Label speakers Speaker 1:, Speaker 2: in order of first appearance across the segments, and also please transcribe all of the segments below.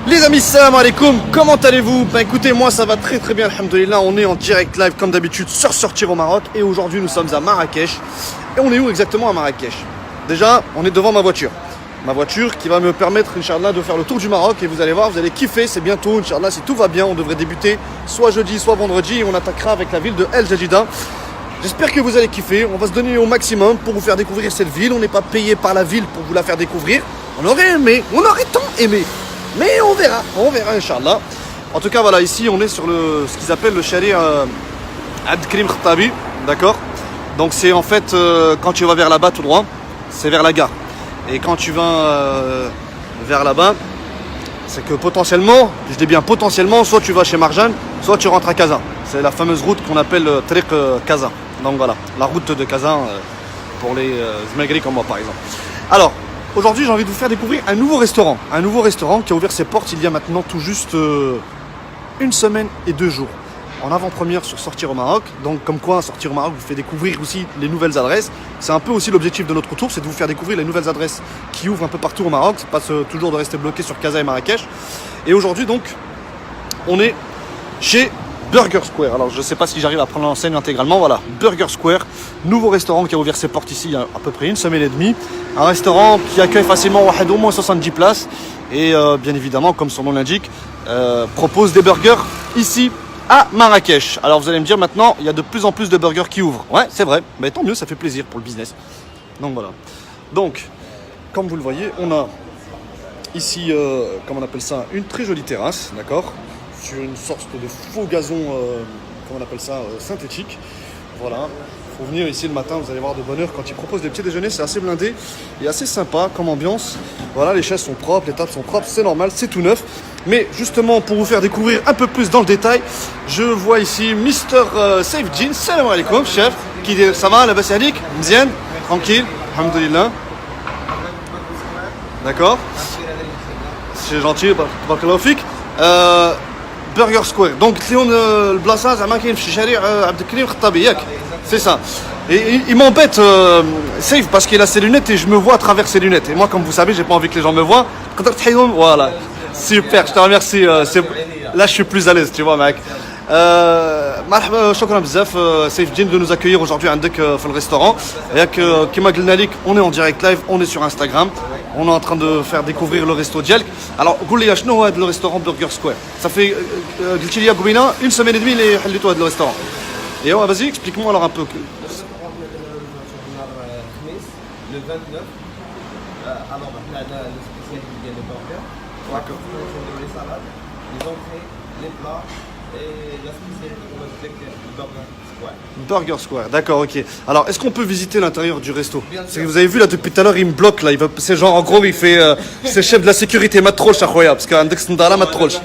Speaker 1: Les amis, salam alaikum, comment allez-vous? Ben écoutez, moi ça va très très bien, alhamdoulilah. On est en direct live comme d'habitude sur Sortir au Maroc. Et aujourd'hui nous sommes à Marrakech. Et on est où exactement à Marrakech? Déjà, on est devant ma voiture. Ma voiture qui va me permettre, Inch'Allah, de faire le tour du Maroc. Et vous allez voir, vous allez kiffer, c'est bientôt, Inch'Allah, si tout va bien. On devrait débuter soit jeudi, soit vendredi. Et on attaquera avec la ville de El Jadida. J'espère que vous allez kiffer. On va se donner au maximum pour vous faire découvrir cette ville. On n'est pas payé par la ville pour vous la faire découvrir. On aurait aimé, on aurait tant aimé. Mais on verra, Inch'Allah. En tout cas, voilà, ici on est sur ce qu'ils appellent le chalet Abdelkrim Khattabi, d'accord. Donc c'est en fait, quand tu vas vers là-bas tout droit, c'est vers la gare. Et quand tu vas vers là-bas, c'est que potentiellement, je dis bien potentiellement, soit tu vas chez Marjan, soit tu rentres à Casa. C'est la fameuse route qu'on appelle Triq Casa. Donc voilà, la route de Casa pour les Zmagri comme moi par exemple. Alors, aujourd'hui, j'ai envie de vous faire découvrir un nouveau restaurant. Un nouveau restaurant qui a ouvert ses portes il y a maintenant tout juste une semaine et 2 jours. En avant-première sur Sortir au Maroc. Donc, comme quoi, Sortir au Maroc vous fait découvrir aussi les nouvelles adresses. C'est un peu aussi l'objectif de notre tour, c'est de vous faire découvrir les nouvelles adresses qui ouvrent un peu partout au Maroc. C'est pas toujours de rester bloqué sur Casa et Marrakech. Et aujourd'hui, donc, on est chez Burger Square. Alors je ne sais pas si j'arrive à prendre l'enseigne intégralement. Voilà, Burger Square, nouveau restaurant qui a ouvert ses portes ici il y a à peu près une semaine et demie. Un restaurant qui accueille facilement au moins 70 places. Et bien évidemment, comme son nom l'indique, propose des burgers ici à Marrakech. Alors vous allez me dire maintenant, il y a de plus en plus de burgers qui ouvrent. Ouais, c'est vrai, mais tant mieux, ça fait plaisir pour le business. Donc voilà. Donc, comme vous le voyez, on a ici, comment on appelle ça, une très jolie terrasse, d'accord, sur une sorte de faux gazon, comment on appelle ça, synthétique. Voilà, il faut venir ici le matin, vous allez voir de bonne heure. Quand ils proposent des petits déjeuners, c'est assez blindé et assez sympa comme ambiance. Voilà, les chaises sont propres, les tables sont propres, c'est normal, c'est tout neuf. Mais justement, pour vous faire découvrir un peu plus dans le détail, je vois ici Mr. Saifeddine. Salam alaikum, chef. Ça va, la basse-alik, mzien, tranquille, alhamdoulilah. D'accord, c'est gentil, barakallahu fik. Burger Square. Donc, le Blassa, c'est Abdelkrim Khattabi, c'est ça. Et il m'embête, Safe, parce qu'il a ses lunettes et je me vois à travers ses lunettes. Et moi, comme vous savez, j'ai pas envie que les gens me voient. Voilà. Super, je te remercie. Là, je suis plus à l'aise, tu vois, mec. مرحبا شكرا بزاف سيف الدين de nous accueillir aujourd'hui عندك في le restaurant. كما قلنا لك, on est en direct live, on est sur Instagram. On est en train de faire découvrir le resto ديالك. Alors قول لي شنو هو هذا le restaurant Burger Square? Ça fait قلت لي قبيله une semaine et demie اللي حليتوا هذا le restaurant. Et vas-y, explique-moi alors un peu.
Speaker 2: Le 29, alors on a le spécialité des burgers.
Speaker 1: D'accord.
Speaker 2: Les salades, les entrées, les plats et la spécialité qu'on va dire le Burger Square.
Speaker 1: Burger Square, d'accord, ok. Alors, est-ce qu'on peut visiter l'intérieur du resto? Parce que vous avez vu là depuis tout à l'heure, il me bloque là. C'est genre en gros, il fait. C'est chef de la sécurité, matroche, incroyable. Parce qu'un Dexndala, matroche.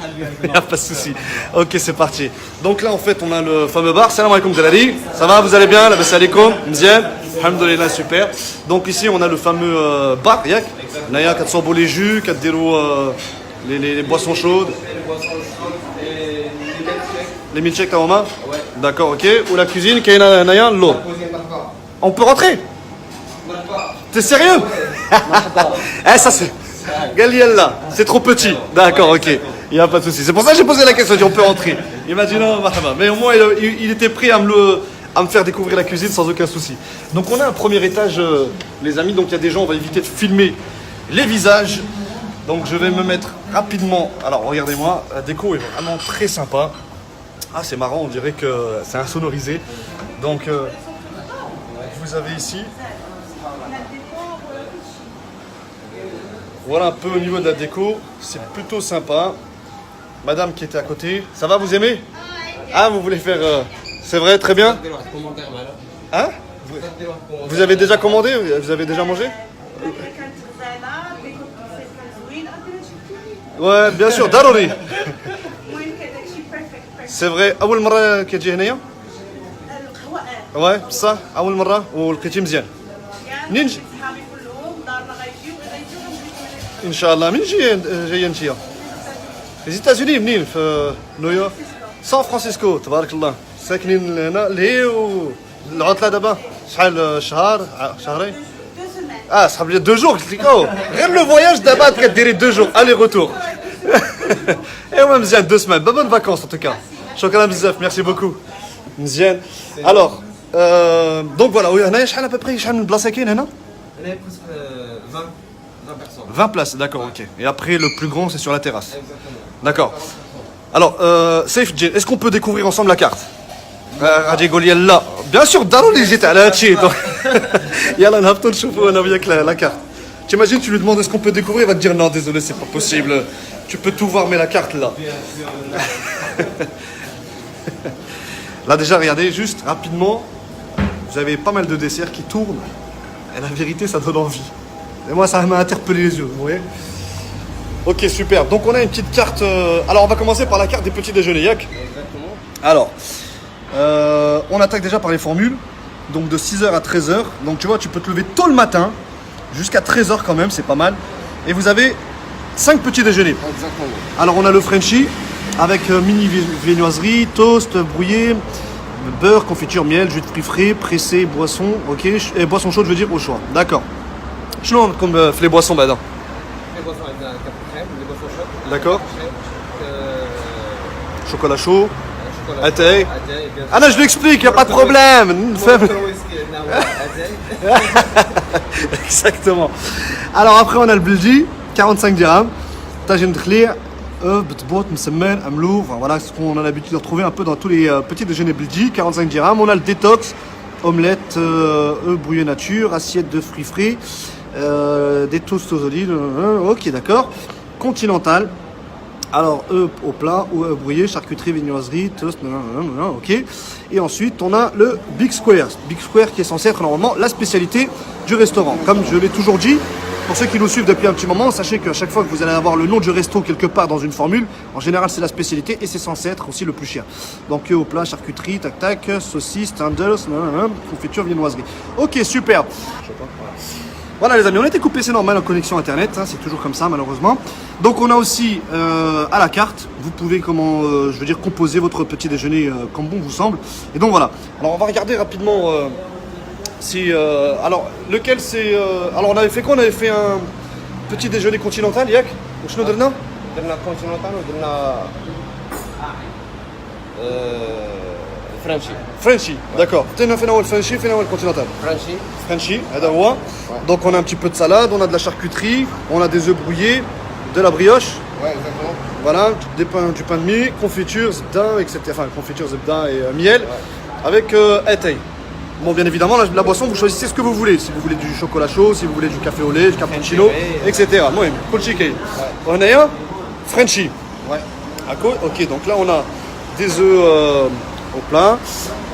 Speaker 1: Il n'y a pas de souci. Ok, c'est parti. Donc là, en fait, on a le fameux bar. Salam alaikum, Zalali. Ça va, vous allez bien? La basse alaikum, mzien. Alhamdoulilah, super. Donc ici, on a le fameux bar. Yak. Naya, 400 les jus, 4 les boissons chaudes. Les milkshakes, t'as main?
Speaker 2: Ouais.
Speaker 1: D'accord, ok. Ou la cuisine, Kaina Naya, l'eau. On peut rentrer? T'es sérieux? Eh, ça c'est. Galiella, c'est trop petit. D'accord, ok. Il n'y a pas de souci. C'est pour ça que j'ai posé la question, on peut rentrer. Il m'a dit non, mais au moins il était prêt à me faire découvrir la cuisine sans aucun souci. Donc on a un premier étage, les amis. Donc il y a des gens, on va éviter de filmer les visages. Donc je vais me mettre rapidement. Alors regardez-moi, la déco est vraiment très sympa. Ah, c'est marrant, on dirait que c'est insonorisé. Donc, vous avez ici. Voilà un peu au niveau de la déco. C'est plutôt sympa. Madame qui était à côté. Ça va, vous aimez? Ah, vous voulez faire. C'est vrai, très bien. Hein? Vous avez déjà commandé? Vous avez déjà mangé? Ouais, bien sûr, Darori. C'est vrai. أول مرة كتجي هنايا؟ ouais, صح. أول مرة ولقيتي مزيان. منين صحابي كلهم دارنا غيجيو إن شاء الله. منين جاية أنتيا؟ في زيتازوني منين؟ في نيويورك؟ سان فرانسيسكو تبارك الله. ساكنين هنا لهي والعطلة دابا شحال شهر شهرين؟ صحاب لي 2 jours قلت لك غير لو فواياج دابا كديري 2 jours aller retour. Et on mzien 2 semaines. Bonnes vacances en tout cas. Shukran bzaf, merci beaucoup. Mzien. Alors, donc voilà, on a à peu près une place à qui, Nana?
Speaker 2: On est presque 20 personnes.
Speaker 1: 20 places, d'accord, ok. Et après, le plus grand, c'est sur la terrasse.
Speaker 2: Exactement.
Speaker 1: D'accord. Alors, Safe Jin, est-ce qu'on peut découvrir ensemble la carte? là. Bien sûr, Daroli, j'étais à la Tché. Yalla, on a tout chauffeur, on a vu avec la carte. T'imagines, tu lui demandes est-ce qu'on peut découvrir, il va te dire non, désolé, c'est pas possible. Tu peux tout voir, mais la carte là. Là, déjà, regardez, juste rapidement, vous avez pas mal de desserts qui tournent. Et la vérité, ça donne envie. Et moi, ça m'a interpellé les yeux, vous voyez. Ok, super. Donc, on a une petite carte. Alors, on va commencer par la carte des petits déjeuners, Yak.
Speaker 2: Exactement.
Speaker 1: Alors, on attaque déjà par les formules. Donc, de 6h à 13h. Donc, tu vois, tu peux te lever tôt le matin, jusqu'à 13h quand même, c'est pas mal. Et vous avez 5 petits déjeuners.
Speaker 2: Exactement.
Speaker 1: Alors, on a le Frenchie avec mini viennoiserie, toast, brouillé, beurre, confiture, miel, jus de fruits frais, pressé, boisson, ok. Et boisson chaude, je veux dire, au choix. D'accord. Je n'ai comme les boissons, bah non.
Speaker 2: Les boissons avec un café crème, les boissons chaudes.
Speaker 1: D'accord. Chocolat chaud.
Speaker 2: Chocolat
Speaker 1: Atay.
Speaker 2: chaud, atay, bien sûr.
Speaker 1: Ah non, je l'explique, il n'y a pas de problème. Exactement. Alors après, on a le Bilji, 45 dirhams. Tagine khlir, btbout, msemen, amlou. Enfin, voilà ce qu'on a l'habitude de retrouver un peu dans tous les petits déjeuners Bilji, 45 dirhams. On a le détox, omelette, œufs brouillés nature, assiette de fruits frais, des toasts aux olives. Ok, d'accord. Continental. Alors, œufs au plat, ou œufs brouillés, charcuterie, viennoiserie, toast, ok. Et ensuite, on a le Big Square. Big Square qui est censé être normalement la spécialité du restaurant. Comme je l'ai toujours dit, pour ceux qui nous suivent depuis un petit moment, sachez qu'à chaque fois que vous allez avoir le nom du resto quelque part dans une formule, en général, c'est la spécialité et c'est censé être aussi le plus cher. Donc, œufs au plat, charcuterie, tac-tac, saucisses, tenders, confiture, viennoiserie. Ok, super. Voilà les amis, on a été coupé, c'est normal en connexion internet, hein, c'est toujours comme ça malheureusement. Donc on a aussi à la carte, vous pouvez composer votre petit déjeuner comme bon vous semble. Et donc voilà, alors on va regarder rapidement alors lequel c'est... alors on avait fait quoi? On avait fait un petit déjeuner continental, Yak? Ou شنو درنا؟
Speaker 2: درنا كونتيننتال ودرنا فرنشي.
Speaker 1: Frenchy, d'accord. فين هو الفرنشي فين هو الكونتيننtal؟
Speaker 2: فرنشي.
Speaker 1: Frenchy, هذا هو. Donc on a un petit peu de salade, on a de la charcuterie, on a des œufs brouillés, de la brioche.
Speaker 2: Ouais, exactement.
Speaker 1: Voilà, du pain de mie, confiture, zebda, etc. Enfin, confiture, zebda et miel, avec atay. Bon, bien évidemment, la boisson, vous choisissez ce que vous voulez. Si vous voulez du chocolat chaud, si vous voulez du café au lait, du cappuccino, etc. Moi, on a un Frenchy.
Speaker 2: Ouais.
Speaker 1: Ok, donc là, on a des œufs au plat,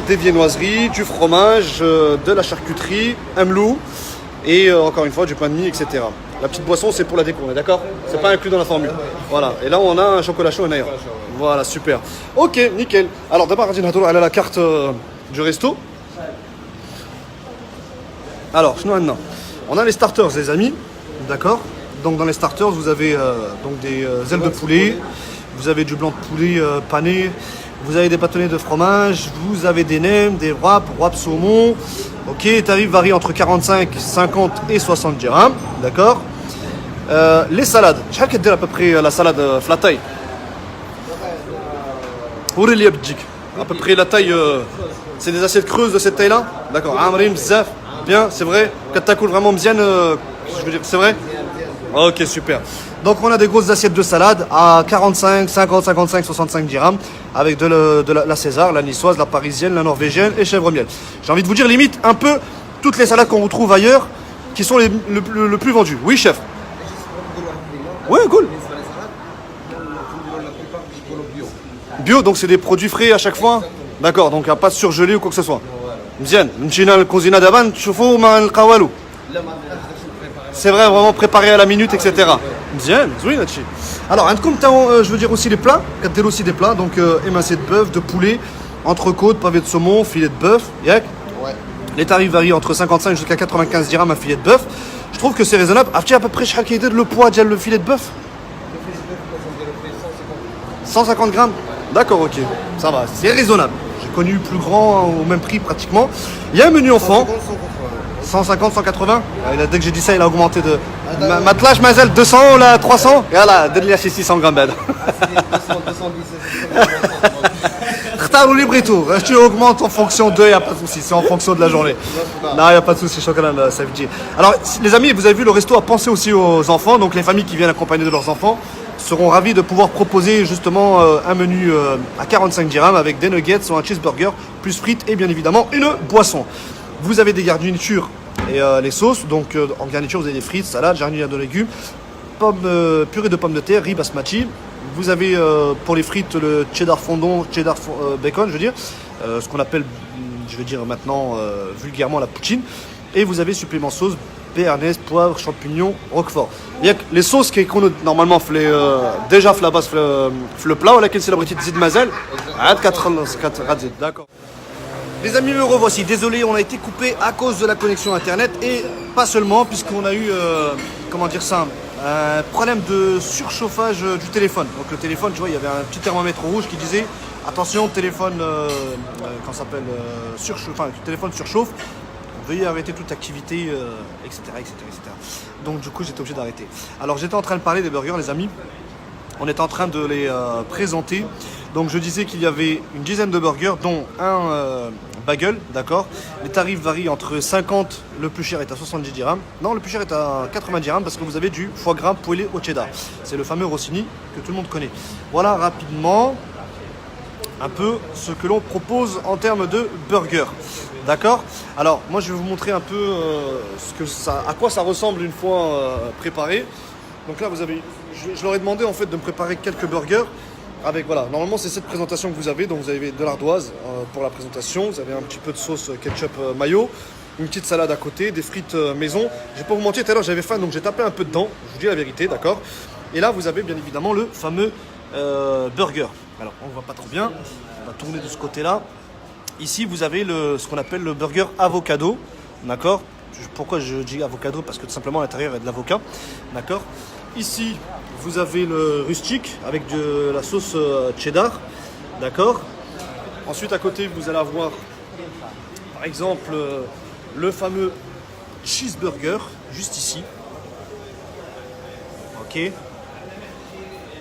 Speaker 1: des viennoiseries, du fromage, de la charcuterie, un mlou et encore une fois du pain de mie, etc. La petite boisson, c'est pour la déco, on est d'accord? C'est pas inclus dans la formule. Voilà, et là on a un chocolat chaud et un ailleurs. Voilà, super. Ok, nickel. Alors d'abord, elle a la carte du resto. Alors, on a les starters, les amis, d'accord? Donc dans les starters, vous avez donc des ailes de poulet, vous avez du blanc de poulet pané, vous avez des bâtonnets de fromage, vous avez des nems, des wraps saumon. Ok, les tarifs varient entre 45, 50 et 60 dirhams, d'accord. Les salades, je sais qu'elle à peu près la salade flat taille. À peu près la taille, c'est des assiettes creuses de cette taille-là, d'accord. Amrim, bzaf, bien, c'est vrai. Katakoul vraiment bien, je veux dire, c'est vrai. Ok, super. Donc on a des grosses assiettes de salade à 45, 50, 55, 65 dirhams avec de la César, la niçoise, la parisienne, la norvégienne et chèvre miel. J'ai envie de vous dire limite un peu toutes les salades qu'on retrouve ailleurs qui sont le plus vendues. Oui chef. Oui, cool. Bio, donc c'est des produits frais à chaque fois. D'accord, donc il n'y a pas de surgelé ou quoi que ce soit. Mzian, mchina الكوزينة دابا تشوفوا مع القوالو. C'est vrai, vraiment préparé à la minute, etc. Bien, oui, là-dessus. Alors, je veux dire aussi les plats. Aussi des plats, donc émincé de bœuf, de poulet, entrecôte, pavé de saumon, filet de bœuf. Yak.
Speaker 2: Ouais.
Speaker 1: Les tarifs varient entre 55 jusqu'à 95 dirhams un filet de bœuf. Je trouve que c'est raisonnable. À peu près, le poids de le filet de bœuf. 150 grammes. D'accord, ok. Ça va, c'est raisonnable. J'ai connu plus grand au même prix pratiquement. Il y a un menu enfant. 150, 180. Dès que j'ai dit ça, il a augmenté de. Matlash Mazel 200 ou là 300. Et là, dès qu'il y a 600 grammes.
Speaker 2: 210, 210.
Speaker 1: Khtar ou libre et tout. Tu augmentes en fonction d'eux, il n'y a pas de souci. C'est en fonction de la journée. Non, il n'y a pas de souci. Shukran, Safdji. Alors, les amis, vous avez vu, le resto a pensé aussi aux enfants. Donc, les familles qui viennent accompagner de leurs enfants seront ravis de pouvoir proposer justement un menu à 45 dirhams avec des nuggets ou un cheeseburger, plus frites et bien évidemment une boisson. Vous avez des garnitures et les sauces. Donc, en garniture, vous avez des frites, salades, garniture de légumes, purée de pommes de terre, riz basmati. Vous avez pour les frites le cheddar fondant, bacon, je veux dire, ce qu'on appelle, je veux dire maintenant vulgairement la poutine. Et vous avez supplément sauce, béarnaise, poivre, champignons, roquefort. Il y a les sauces qui sont normalement déjà la base le plat, ou laquelle c'est la petite zid mazel. D'accord. Les amis, me revoici. Désolé, on a été coupé à cause de la connexion internet et pas seulement, puisqu'on a eu, comment dire ça, un problème de surchauffage du téléphone. Donc le téléphone, tu vois, il y avait un petit thermomètre rouge qui disait attention, téléphone, téléphone surchauffe. Veuillez arrêter toute activité, etc., etc., etc. Donc du coup, j'étais obligé d'arrêter. Alors j'étais en train de parler des burgers, les amis. On était en train de les présenter. Donc je disais qu'il y avait une dizaine de burgers, dont un bagel, d'accord. Les tarifs varient entre 50, le plus cher est à 70 dirhams. Non, le plus cher est à 80 dirhams parce que vous avez du foie gras poêlé au cheddar. C'est le fameux Rossini que tout le monde connaît. Voilà rapidement un peu ce que l'on propose en termes de burger. D'accord. Alors moi je vais vous montrer un peu à quoi ça ressemble une fois préparé. Donc là vous avez, je leur ai demandé en fait de me préparer quelques burgers avec, voilà, normalement c'est cette présentation que vous avez. Donc vous avez de l'ardoise pour la présentation, vous avez un petit peu de sauce ketchup mayo, une petite salade à côté, des frites maison. Je vais pas vous mentir, tout à l'heure j'avais faim donc j'ai tapé un peu dedans, je vous dis la vérité, d'accord. Et là vous avez bien évidemment le fameux burger. Alors on ne voit pas trop bien, on va tourner de ce côté là. Ici vous avez ce qu'on appelle le burger avocado, d'accord. Pourquoi je dis avocado? Parce que tout simplement à l'intérieur il y a de l'avocat, d'accord. Ici vous avez le rustique avec de la sauce cheddar, d'accord. Ensuite à côté vous allez avoir par exemple le fameux cheeseburger juste ici, ok,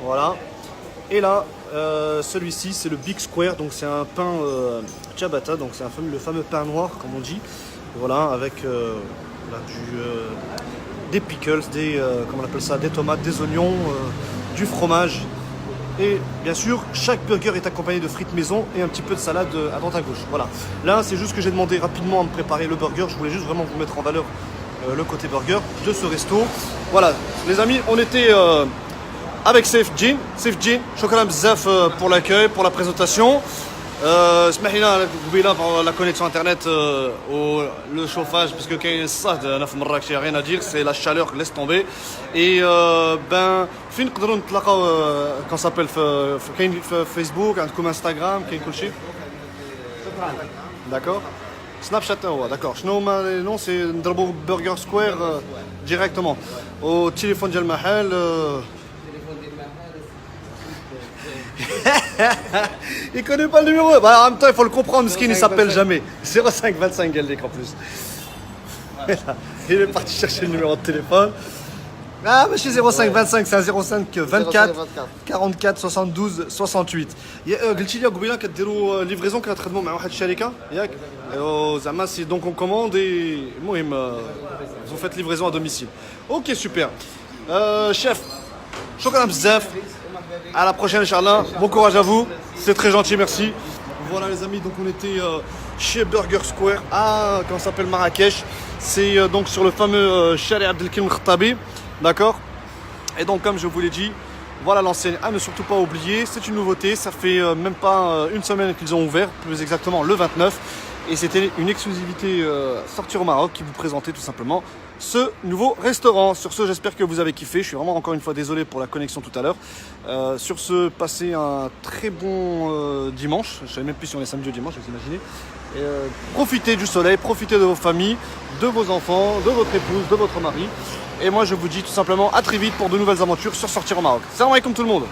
Speaker 1: voilà. Et là celui-ci c'est le Big Square, donc c'est un pain ciabatta, donc c'est le fameux pain noir comme on dit, voilà, avec des pickles, comment on appelle ça, des tomates, des oignons, du fromage. Et bien sûr, chaque burger est accompagné de frites maison et un petit peu de salade à droite à gauche. Voilà. Là, c'est juste que j'ai demandé rapidement à me préparer le burger. Je voulais juste vraiment vous mettre en valeur le côté burger de ce resto. Voilà, les amis, on était avec Safdji. Safdji, shukran bzaf pour l'accueil, pour la présentation. اسمحينا قبيله pour la connexion internet le chauffage parce que كاين الصهد هنا في مراكش rien à dire, c'est la chaleur laisse tomber. Et ben فين نقدروا نتلاقاو كون سابيل كاين في فيسبوك عندكم انستغرام كاين كلشي d'accord. سناب شات هو d'accord. شنو هما لي نون؟ سي نضربوا برجر سكوير ديريكتومون au téléphone ديال المحل. Il connaît pas le numéro. Bah, en même temps, il faut le comprendre, ce qui ne s'appelle jamais. 0525 Galdic en plus. Il est parti chercher le numéro de téléphone. Ah, mais chez 0525, c'est un 05 24 44 72 68. قلت لي قبيله كديروا ليفريزون كتخدموا مع واحد الشركه ياك زعما سي دونك on commande et المهم vous faites livraison à domicile. OK, super. Chef, shukran bzaf. À la prochaine, Inch'Allah. Bon courage à vous. C'est très gentil, merci. Voilà, les amis, donc on était chez Burger Square à, comment ça s'appelle, Marrakech. C'est donc sur le fameux Chalet Abdelkrim Khattabi. D'accord. Et donc, comme je vous l'ai dit, voilà l'enseigne à ne surtout pas oublier. C'est une nouveauté. Ça fait même pas une semaine qu'ils ont ouvert, plus exactement le 29. Et c'était une exclusivité Sortir au Maroc qui vous présentait tout simplement ce nouveau restaurant. Sur ce, j'espère que vous avez kiffé. Je suis vraiment encore une fois désolé pour la connexion tout à l'heure. Sur ce, passez un très bon dimanche. Je ne savais même plus si on est samedi ou dimanche, vous imaginez. Profitez du soleil, profitez de vos familles, de vos enfants, de votre épouse, de votre mari. Et moi, je vous dis tout simplement à très vite pour de nouvelles aventures sur Sortir au Maroc. Salam alaikum tout le monde.